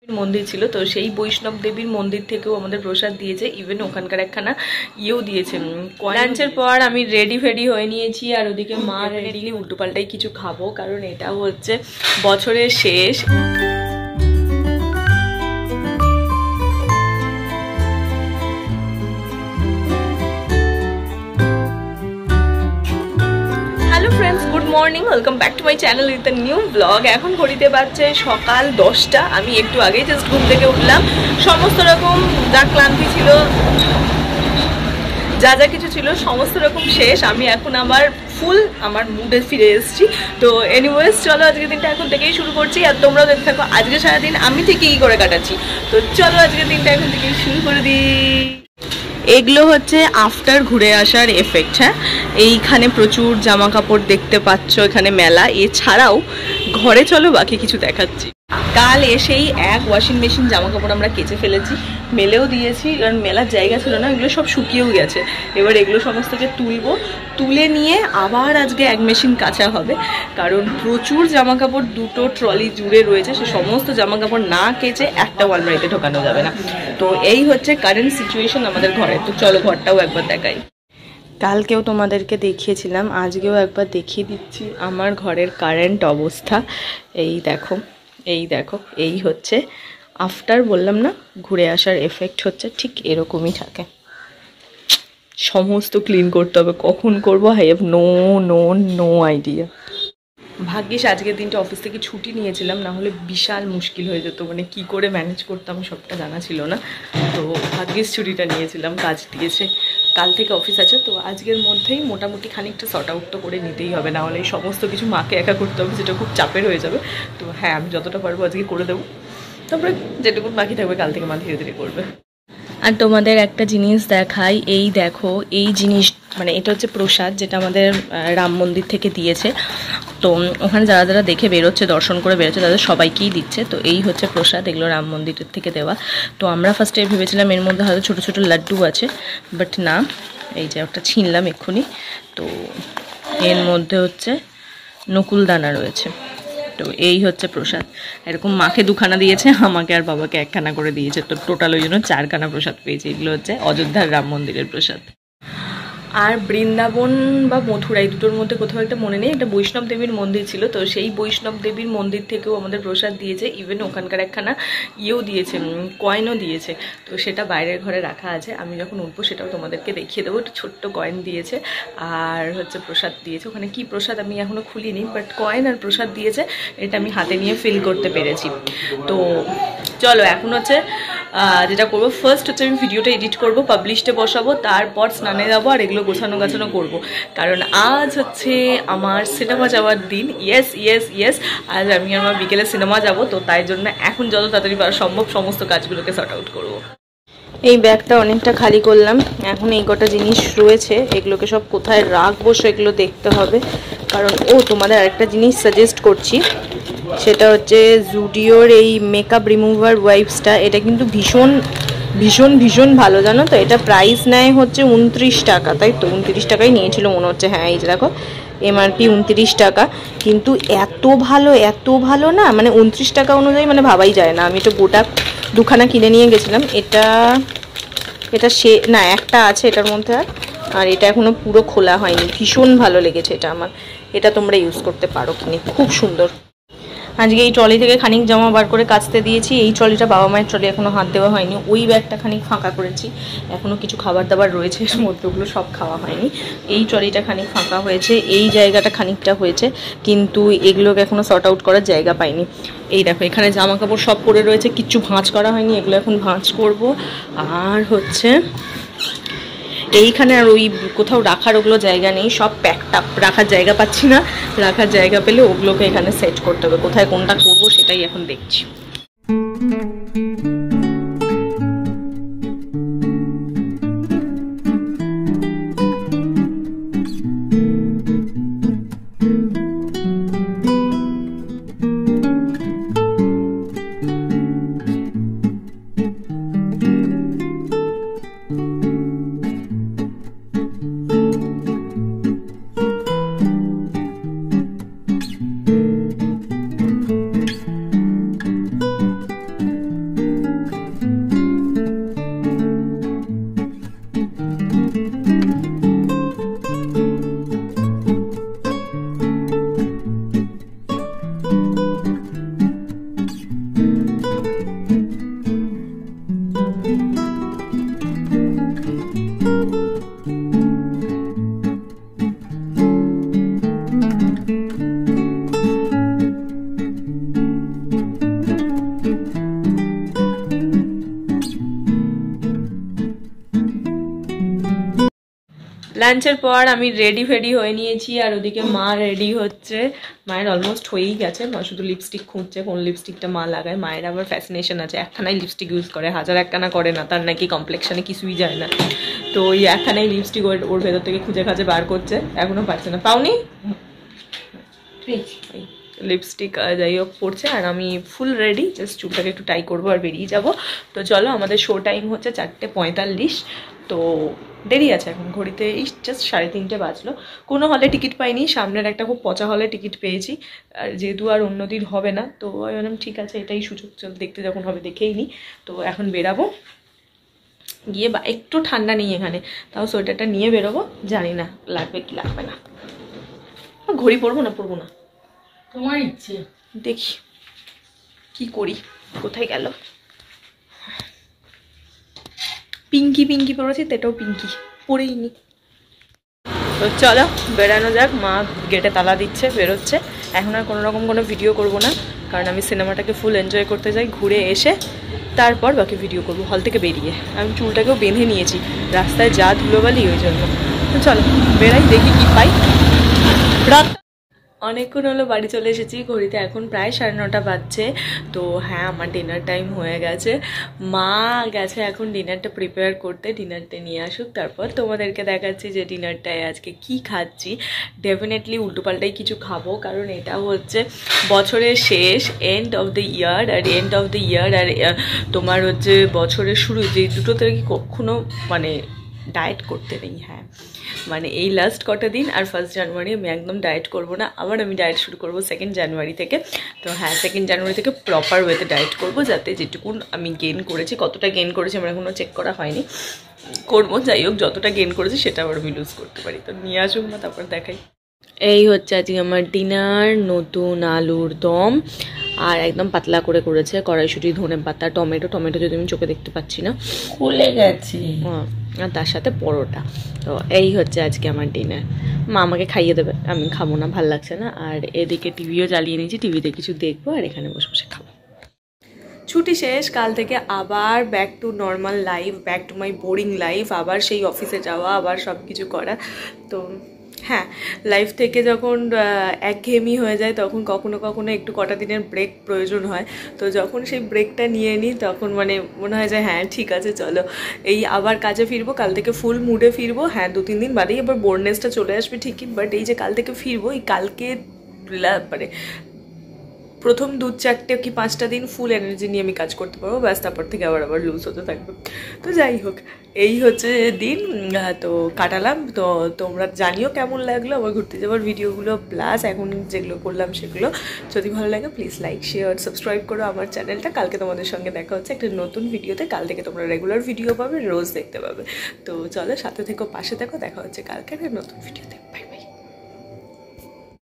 মন্দির ছিল, তো সেই বৈষ্ণব দেবীর মন্দির থেকেও আমাদের প্রসাদ দিয়েছে, ইভেন ওখানকার একখানা ইয়েও দিয়েছে। লাঞ্চের পর আমি রেডি ফেডি হয়ে নিয়েছি, আর ওদিকে মা রেডি, উল্টোপাল্টাই কিছু খাবো, কারণ এটা হচ্ছে বছরের শেষ। Good morning, welcome back to my channel with a new blog. এখন ঘড়িতে বাজছে সকাল 10টা। আমি একটু আগেই জাস্ট ঘুম থেকে উঠলাম। সমস্ত রকম যা ক্লান্তি ছিল, যা যা কিছু ছিল সমস্ত রকম শেষ। আমি এখন আমার মুডে ফিরে এসেছি। তো এনিওয়েজ, চলো আজকের দিনটা এখন থেকেই শুরু করছি, আর তোমরাও দেখতে থাকো আজকে সারাদিন আমি ঠিক কী করে কাটাচ্ছি। তো চলো আজকের দিনটা এখন থেকেই শুরু করে দিই। এগুলো হচ্ছে আফটার ঘুরে আসার এফেক্ট। হ্যাঁ, এইখানে প্রচুর জামা কাপড় দেখতে পাচ্ছ, এখানে মেলা। এছাড়াও ঘরে চলো বাকি কিছু দেখাচ্ছি। কাল এসেই এক ওয়াশিং মেশিন জামা কাপড় আমরা কেচে ফেলেছি, মেলেও দিয়েছি, কারণ মেলার জায়গা ছিল না, এগুলো সব শুকিয়েও গেছে। এবার এগুলো সমস্তকে তুলে নিয়ে আবার আজকে এক মেশিন কাচা হবে, কারণ প্রচুর জামা কাপড় দুটো ট্রলি জুড়ে রয়েছে। সে সমস্ত জামা কাপড় না কেচে একটা আলমারিতে ঢোকানো যাবে না। তো এই হচ্ছে কারেন্ট সিচুয়েশন আমাদের ঘরে। তো চলো ঘরটাও একবার দেখাই। কালকেও তোমাদেরকে দেখিয়েছিলাম, আজকেও একবার দেখিয়ে দিচ্ছি আমার ঘরের কারেন্ট অবস্থা। এই দেখো, এই হচ্ছে আফটার, বললাম না ঘুরে আসার এফেক্ট হচ্ছে ঠিক এরকমই থাকে। সমস্ত ক্লিন করতে হবে, কখন করবো আই হ্যাভ নো আইডিয়া। ভাগ্যিস আজকের দিনটা অফিস থেকে ছুটি নিয়েছিলাম, না হলে বিশাল মুশকিল হয়ে যেত, মানে কি করে ম্যানেজ করতাম সবটা জানা ছিল না। তো ভাগ্যিস ছুটিটা নিয়েছিলাম, কাজ দিয়েছে, কাল থেকে অফিস আছে। তো আজকের মধ্যেই মোটামুটি খানিকটা সর্ট আউট তো করে নিতেই হবে, না হলে সমস্ত কিছু মাকে একা করতে হবে, যেটা খুব চাপের হয়ে যাবে। তো হ্যাঁ, আমি যতটা পারবো আজকে করে দেবো, তারপরে যেটুকু বাকি থাকবে কাল থেকে মা ধীরে ধীরে করবে। আর তোমাদের একটা জিনিস দেখাই, এই দেখো, এই জিনিস মানে এটা হচ্ছে প্রসাদ, যেটা আমাদের রাম মন্দির থেকে দিয়েছে। তো ওখানে যারা যারা দেখে বেরোচ্ছে, দর্শন করে বেরোচ্ছে, তাদের সবাইকেই দিচ্ছে। তো এই হচ্ছে প্রসাদ, এগুলো রাম মন্দিরের থেকে দেওয়া। তো আমরা ফার্স্টে ভেবেছিলাম এর মধ্যে হয়তো ছোটো ছোটো লাড্ডু আছে, বাট না, এই যে একটা ছিনলাম এক্ষুনি। তো এর মধ্যে হচ্ছে নকুলদানা রয়েছে। তো এই হচ্ছে প্রসাদ। এরকম মাকে দুখানা দিয়েছে, আমাকে আর বাবাকে একখানা করে দিয়েছে। তো টোটাল ওই জন্য 4খানা প্রসাদ পেয়েছি। এগুলো হচ্ছে অযোধ্যার রাম মন্দিরের প্রসাদ। আর বৃন্দাবন বা মথুরা, এই দুটোর মধ্যে কোথাও একটা মনে নেই, একটা বৈষ্ণব দেবীর মন্দির ছিল। তো সেই বৈষ্ণব দেবীর মন্দির থেকেও আমাদের প্রসাদ দিয়েছে, ইভেন ওখানকার একখানা ইয়েও দিয়েছে, কয়েনও দিয়েছে। তো সেটা বাইরের ঘরে রাখা আছে, আমি যখন উঠবো সেটাও তোমাদেরকে দেখিয়ে দেবো। একটা ছোট্ট কয়েন দিয়েছে, আর হচ্ছে প্রসাদ দিয়েছে। ওখানে কি প্রসাদ আমি এখনও খুলিনি, বাট কয়েন আর প্রসাদ দিয়েছে, এটা আমি হাতে নিয়ে ফিল করতে পেরেছি। তো চলো এখন হচ্ছে যেটা করবো, ফার্স্ট হচ্ছে আমি ভিডিওটা এডিট করবো, পাবলিশটে বসাবো, তারপর স্নানে যাবো, আর এগুলো গোছানো করবো, কারণ আজ হচ্ছে আমার সিনেমা যাওয়ার দিন। ইয়েস, আজ আমি আমার বিকেলে সিনেমা যাব। তো তাই জন্য এখন যত তাড়াতাড়ি পারা সম্ভব সমস্ত কাজগুলোকে সর্ট আউট করবো। এই ব্যাগটা অনেকটা খালি করলাম, এখন এই কটা জিনিস রয়েছে, এগুলোকে সব কোথায় রাখবো সেগুলো দেখতে হবে। কারণ তোমাদের আরেকটা জিনিস সাজেস্ট করছি, সেটা হচ্ছে জুডিওর এই মেকআপ রিমুভার ওয়াইপসটা। এটা কিন্তু ভীষণ ভালো, জানো তো। এটা প্রাইস নেয় হচ্ছে 29 টাকা, তাই তো 29 টাকাই নিয়েছিল মনে হচ্ছে। হ্যাঁ, এই যে দেখো, এমআরপি 29 টাকা, কিন্তু এত ভালো না, মানে 29 টাকা অনুযায়ী মানে ভাবাই যায় না। আমি তো গোটা দুখানা কিনে নিয়ে গেছিলাম। এটা না, একটা আছে এটার মধ্যে, আর এটা এখনো পুরো খোলা হয়নি। ভীষণ ভালো লেগেছে এটা আমার। এটা তোমরা ইউজ করতে পারো কিনে, খুব সুন্দর। আজকে এই ট্রলি থেকে খানিক জামা বার করে কাচতে দিয়েছি। এই ট্রলিটা বাবা মায়ের ট্রলি, এখনও হাত দেওয়া হয়নি। ওই ব্যাগটা খানিক ফাঁকা করেছি, এখনও কিছু খাবার দাবার রয়েছে এর মধ্যে, ওগুলো সব খাওয়া হয়নি। এই ট্রলিটা খানিক ফাঁকা হয়েছে, এই জায়গাটা খানিকটা হয়েছে, কিন্তু এগুলোকে এখনও সর্ট আউট করার জায়গা পাইনি। এই দেখো, এখানে জামা কাপড় সব পরে রয়েছে, কিচ্ছু ভাঁজ করা হয়নি, এগুলো এখন ভাঁজ করব। আর হচ্ছে এইখানে আর ওই কোথাও রাখার ওগুলো জায়গা নেই, সব প্যাকড আপ, রাখার জায়গা পাচ্ছি না। রাখার জায়গা পেলে ওগুলোকে এখানে সেট করতে হবে। কোথায় কোনটা করবো সেটাই এখন দেখছি। লাঞ্চের পর আমি রেডি ফেডি হয়ে নিয়েছি, আর ওদিকে মা রেডি হচ্ছে। মায়ের অলমোস্ট হয়েই গেছে, মা শুধু লিপস্টিক খুঁজছে কোন লিপস্টিকটা মা লাগায়। মায়ের আবার ফ্যাসিনেশন আছে, একখানাই লিপস্টিক ইউজ করে, হাজার একখানা করে না, তার নাকি কমপ্লেক্সনে কিছুই যায় না। তো ওই একখানাই লিপস্টিক ওর ভেতর থেকে খুঁজে খাজে বার করছে, এখনো পাচ্ছে না। পাওনি লিপস্টিক, যাই হোক পড়ছে। আর আমি ফুল রেডি, জাস্ট চুলটাকে একটু টাই করবো আর বেরিয়ে যাব। তো চলো, আমাদের শো টাইম হচ্ছে 4:45, তো দেরি আছে এখন ঘড়িতে, এই জাস্ট 3:30 বাজলো। কোনো হলে টিকিট পাইনি, সামনের একটা খুব পচা হলে টিকিট পেয়েছি। আর যেহেতু আর অন্যদিন হবে না, তো আমি বললাম ঠিক আছে, এটাই সুযোগ, চল দেখতে যখন হবে দেখেই নি। তো এখন বেরাবো, গিয়ে বা একটু ঠান্ডা নেই এখানে, তাও সোয়েটারটা নিয়ে বেরোবো, জানি না লাগবে কি লাগবে না। ঘড়ি পরবো না তোমার ইচ্ছে, দেখি কি করি। কোথায় গেল পিঙ্কি? পিঙ্কি পরেছি তো, এটাও পিঙ্কি, পরেই নি। তো চলো বেরানো যাক। মা গেটে তালা দিচ্ছে, বেরোচ্ছে। এখন আর কোনো রকম কোনো ভিডিও করব না, কারণ আমি সিনেমাটাকে ফুল এনজয় করতে যাই। ঘুরে এসে তারপর বাকি ভিডিও করব। হল থেকে বেরিয়ে আমি চুলটাকেও বেঁধে নিয়েছি, রাস্তায় যা ধুলোবালি ওই জন্য। তো চলো বেরাই, দেখি কি পাই। রাত অনেকক্ষণ হলো বাড়ি চলে এসেছি, ঘড়িতে এখন প্রায় 9:30 বাজছে। তো হ্যাঁ, আমার ডিনার টাইম হয়ে গেছে। মা গেছে এখন ডিনারটা প্রিপেয়ার করতে, ডিনারটা নিয়ে আসুক, তারপর তোমাদেরকে দেখাচ্ছি যে ডিনারটায় আজকে কি খাচ্ছি। ডেফিনেটলি উল্টোপাল্টাই কিছু খাবো, কারণ এটা হচ্ছে বছরের শেষ, এন্ড অফ দ্য ইয়ার। আর এন্ড অফ দ্য ইয়ার আর তোমার হচ্ছে বছরের শুরু, যে দুটোতে কি কখনো মানে ডায়েট করতে নেই। হ্যাঁ, মানে এই লাস্ট কটা দিন আর 1 জানুয়ারি আমি একদম ডায়েট করব না। আবার আমি ডায়েট শুরু করব 2 জানুয়ারি থেকে। তো হ্যাঁ, 2 জানুয়ারি থেকে প্রপার ওয়েতে ডায়েট করব, যাতে যেটুকুন আমি গেইন করেছি, কতটা গেইন করেছি আমার এখনও চেক করা হয়নি, করবো। যাই হোক, যতটা গেইন করেছি সেটা আবার আমি লুজ করতে পারি। তো নিয়ে আসুক না, তারপর দেখাই। এই হচ্ছে আজকে আমার ডিনার, নতুন আলুর দম, আর একদম পাতলা করে করেছে কড়াইশুঁটি, ধনে পাতা, টমেটো। টমেটো যদি আমি চোখে দেখতে পাচ্ছি না, খুলে গেছে। আর তার সাথে পরোটা। তো এই হচ্ছে আজকে আমার ডিনার। মা আমাকে খাইয়ে দেবে, আমি খাবো না, ভাল লাগছে না। আর এদিকে টিভিও চালিয়ে নিয়েছি, টিভিতে কিছু দেখবো, আর এখানে বসে বসে খাবো। ছুটি শেষ, কাল থেকে আবার back to normal life, back to my boring life. আবার সেই অফিসে যাওয়া, আবার সব কিছু করা। তো হ্যাঁ, লাইফ থেকে যখন একঘেয়েমি হয়ে যায়, তখন কখনো কখনো একটু কটা দিনের ব্রেক প্রয়োজন হয়। তো যখন সেই ব্রেকটা নিয়ে নিই, তখন মানে মনে হয় যে হ্যাঁ ঠিক আছে, চলো এই আবার কাজে ফিরবো, কাল থেকে ফুল মুডে ফিরবো। হ্যাঁ, 2-3 দিন বাদেই আবার বোরনেসটা চলে আসবে ঠিকই, বাট এই যে কাল থেকে ফিরবো, এই কালকে মানে প্রথম 2-4 কি 5টা দিন ফুল এনার্জি নিয়ে আমি কাজ করতে পারবো, ব্যাস তারপর থেকে আবার লুজ হতে থাকবে। তো যাই হোক, এই হচ্ছে দিন, তো কাটালাম। তো তোমরা জানিও কেমন লাগলো আমার ঘুরতে যাওয়ার ভিডিওগুলো, প্লাস এখন যেগুলো করলাম সেগুলো। যদি ভালো লাগে প্লিজ লাইক, শেয়ার, সাবস্ক্রাইব করো আমার চ্যানেলটা। কালকে তোমাদের সঙ্গে দেখা হচ্ছে একটা নতুন ভিডিওতে। কাল থেকে তোমরা রেগুলার ভিডিও পাবে, রোজ দেখতে পাবে। তো চলো, সাথে থেকো, পাশে থেকো, দেখা হচ্ছে কালকে একটা নতুন ভিডিওতে। Bye bye.